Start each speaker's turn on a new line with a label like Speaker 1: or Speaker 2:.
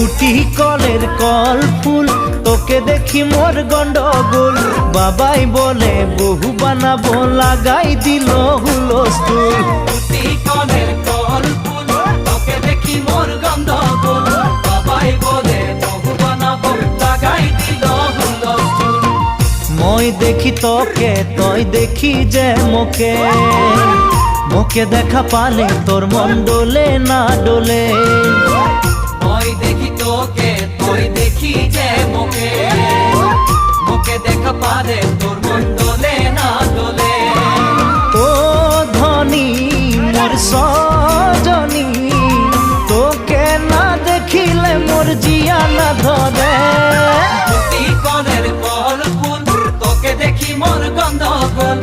Speaker 1: কুটি কলের কল ফুল, তোকে দেখি মোর গন্ডগোল। বাবাই বলে বহু বানাবো, লাগাই দিল হুলস্থুল।
Speaker 2: কুটি কলের কল ফুল, তোকে দেখি মোর গন্ডগোল। বাবাই বলে বহু বানাবো, লাগাই দিল হুলস্থুল।
Speaker 1: মই দেখি তোকে, তই দেখি যে মোকে, মোকে দেখা পালে তোর মন ডোলে না ডোলে।
Speaker 2: মই দেখি তোকে, তুই দেখি যে মোকে, মোকে দেখা পারে তোর মন দোলে না দোলে।
Speaker 1: ও ধনী মোর সজনী, তোকে না দেখিলে মোর জিয়া না ধরে।
Speaker 2: কুটি কলের কল ফুল, তোকে দেখি মোর গন্ডগোল।